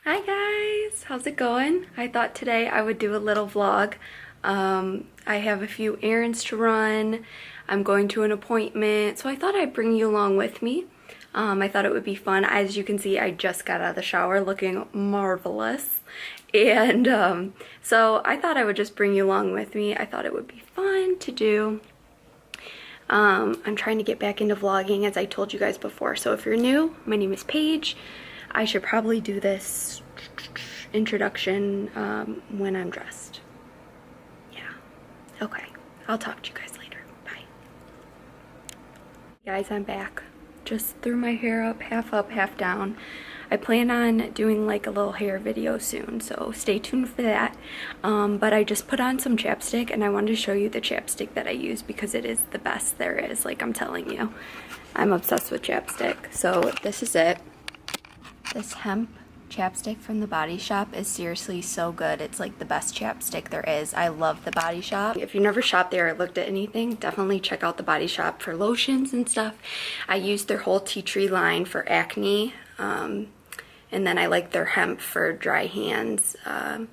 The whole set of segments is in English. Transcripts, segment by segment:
Hi guys, how's it going? I thought today I would do a little vlog. I have a few errands to run. I'm going to an appointment, so I thought I'd bring you along with me. I thought it would be fun. As you can see, I just got out of the shower looking marvelous. And so I thought I would just bring you along with me. I thought it would be fun to do. I'm trying to get back into vlogging as I told you guys before. So if you're new, my name is Paige. I should probably do this introduction when I'm dressed. Yeah. Okay. I'll talk to you guys later. Bye. Guys, I'm back. Just threw my hair up, half down. I plan on doing like a little hair video soon, so stay tuned for that. But I just put on some chapstick and I wanted to show you the chapstick that I use because it is the best there is, like I'm telling you. I'm obsessed with chapstick. So this is it. This hemp chapstick from the Body Shop is seriously so good. It's like the best chapstick there is. I love the Body Shop. If you never shopped there or looked at anything, definitely check out the Body Shop for lotions and stuff. I use their whole tea tree line for acne, and then I like their hemp for dry hands. And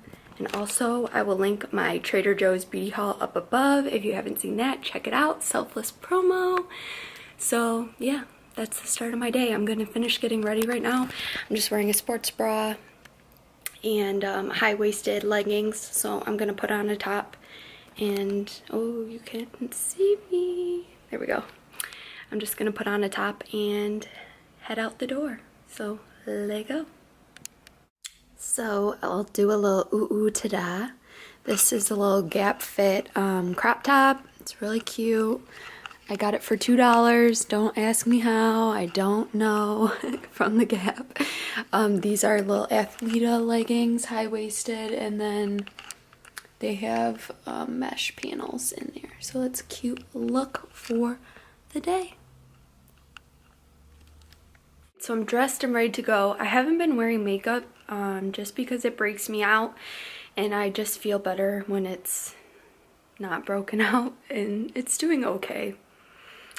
also, I will link my Trader Joe's beauty haul up above. If you haven't seen that, check it out. Selfless promo. So, yeah. That's the start of my day. I'm gonna finish getting ready right now. I'm just wearing a sports bra and high-waisted leggings, so I'm gonna put on a top and oh, you can't see me. There we go. I'm just gonna put on a top and head out the door. So let's go. So I'll do a little ooh ta-da. This is a little Gap Fit crop top. It's really cute. I got it for $2. Don't ask me how. I don't know. From the Gap. These are little Athleta leggings, high-waisted, and then they have mesh panels in there. So it's a cute look for the day. So I'm dressed and ready to go. I haven't been wearing makeup just because it breaks me out, and I just feel better when it's not broken out, and it's doing okay.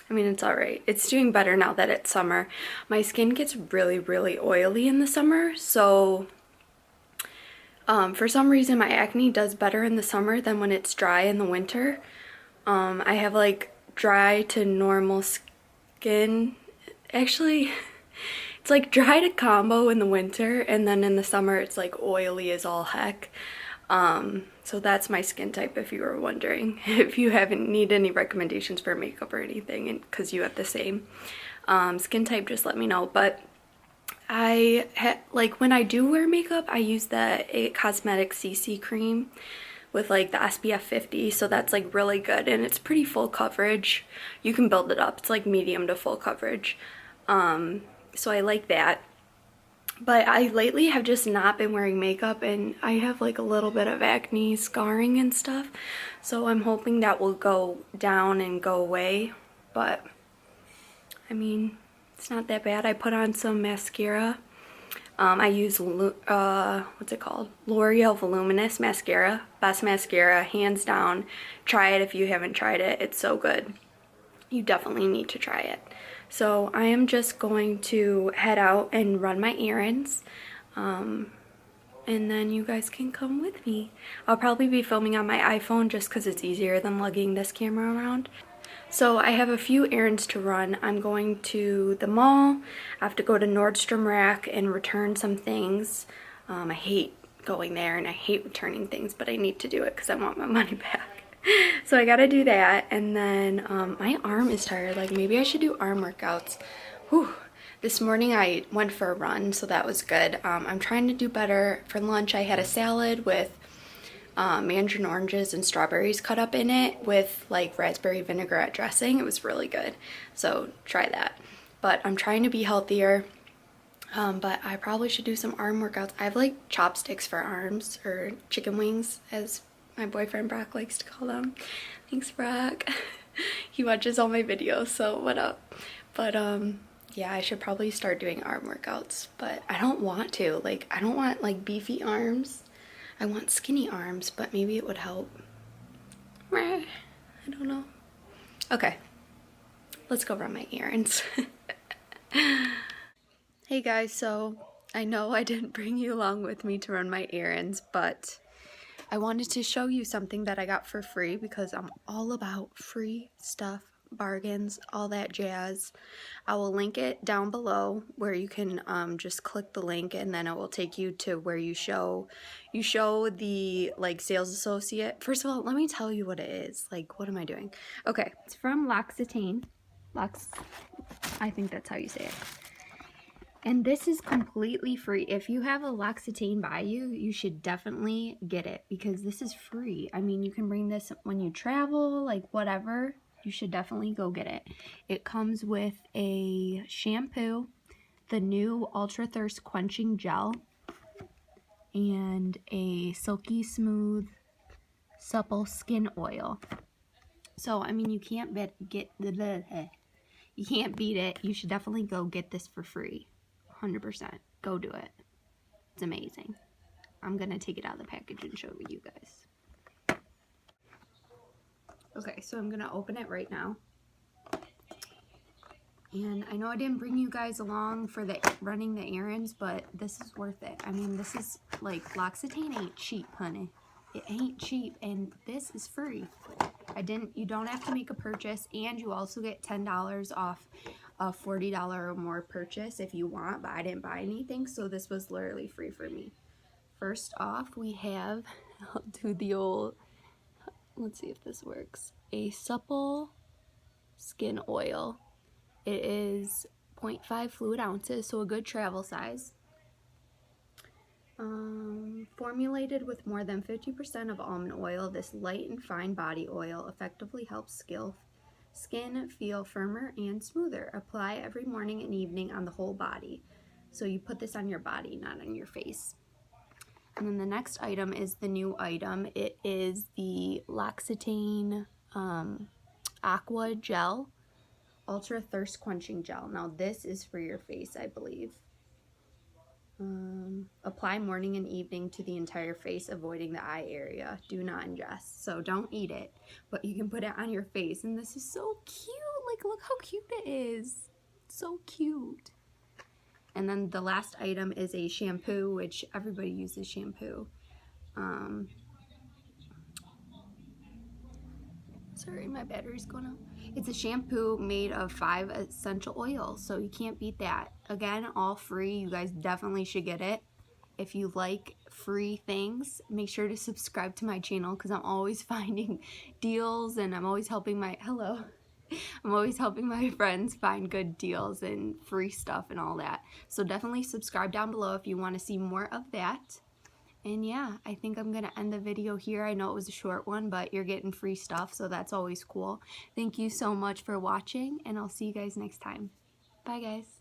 I mean, it's alright. It's doing better now that it's summer. My skin gets really oily in the summer, so for some reason my acne does better in the summer than when it's dry in the winter. I have like dry to normal skin. Actually, it's like dry to combo in the winter, and then in the summer it's like oily as all heck. So that's my skin type, if you were wondering. If you haven't need any recommendations for makeup or anything, and because you have the same skin type, just let me know. But like when I do wear makeup, I use the It Cosmetics CC cream with like the SPF 50, so that's like really good, and it's pretty full coverage. You can build it up. It's like medium to full coverage. So I like that. But I lately have just not been wearing makeup, and I have like a little bit of acne scarring and stuff. So I'm hoping that will go down and go away. But I mean, it's not that bad. I put on some mascara. I use, what's it called? L'Oreal Voluminous Mascara. Best mascara, hands down. Try it if you haven't tried it. It's so good. You definitely need to try it. So I am just going to head out and run my errands, and then you guys can come with me. I'll probably be filming on my iPhone just because it's easier than lugging this camera around. So I have a few errands to run. I'm going to the mall. I have to go to Nordstrom Rack and return some things. I hate going there and I hate returning things, but I need to do it because I want my money back. So I gotta do that, and then my arm is tired. Like, maybe I should do arm workouts. Whew. This morning I went for a run, so that was good. I'm trying to do better. For lunch I had a salad with mandarin oranges and strawberries cut up in it with like raspberry vinaigrette dressing. It was really good, so try that. But I'm trying to be healthier, but I probably should do some arm workouts. I have like chopsticks for arms, or chicken wings as my boyfriend Brock likes to call them. Thanks, Brock. He watches all my videos, so what up? But yeah, I should probably start doing arm workouts, but I don't want to. Like, I don't want like beefy arms. I want skinny arms, but maybe it would help. I don't know. Okay, let's go run my errands. Hey guys, so I know I didn't bring you along with me to run my errands, but I wanted to show you something that I got for free because I'm all about free stuff, bargains, all that jazz. I will link it down below where you can just click the link, and then it will take you to where you show the like sales associate. First of all, let me tell you what it is. Like, what am I doing? Okay, it's from L'Occitane. I think that's how you say it. And this is completely free. If you have a L'Occitane by you, you should definitely get it because this is free. I mean, you can bring this when you travel, like whatever. You should definitely go get it. It comes with a shampoo, the new Ultra Thirst Quenching Gel, and a silky smooth Supple Skin Oil. So, I mean, you can't you can't beat it. You should definitely go get this for free. 100%. Go do it. It's amazing. I'm gonna take it out of the package and show you guys. Okay, so I'm gonna open it right now. And I know I didn't bring you guys along for the running the errands, but this is worth it. I mean, this is like, L'Occitane ain't cheap, honey. It ain't cheap, and this is free. You don't have to make a purchase, and you also get $10 off a $40 or more purchase if you want, but I didn't buy anything, so this was literally free for me. First off, we have, I'll do the old, let's see if this works, a Supple Skin Oil. It is 0.5 fluid ounces, so a good travel size. Formulated with more than 50% of almond oil, this light and fine body oil effectively helps skin feel firmer and smoother. Apply every morning and evening on the whole body. So you put this on your body, not on your face. And then the next item is the new item. It is the L'Occitane Aqua Gel, Ultra Thirst Quenching Gel. Now this is for your face, I believe. Apply morning and evening to the entire face, avoiding the eye area. Do not ingest. So don't eat it, but you can put it on your face. And this is so cute. Like, look how cute it is. So cute. And then the last item is a shampoo, which everybody uses shampoo. Sorry, my battery's going out. It's a shampoo made of 5 essential oils, so you can't beat that. Again, all free. You guys definitely should get it. If you like free things, make sure to subscribe to my channel because I'm always finding deals, and I'm always helping my I'm always helping my friends find good deals and free stuff and all that. So definitely subscribe down below if you want to see more of that. And yeah, I think I'm going to end the video here. I know it was a short one, but you're getting free stuff, so that's always cool. Thank you so much for watching, and I'll see you guys next time. Bye, guys.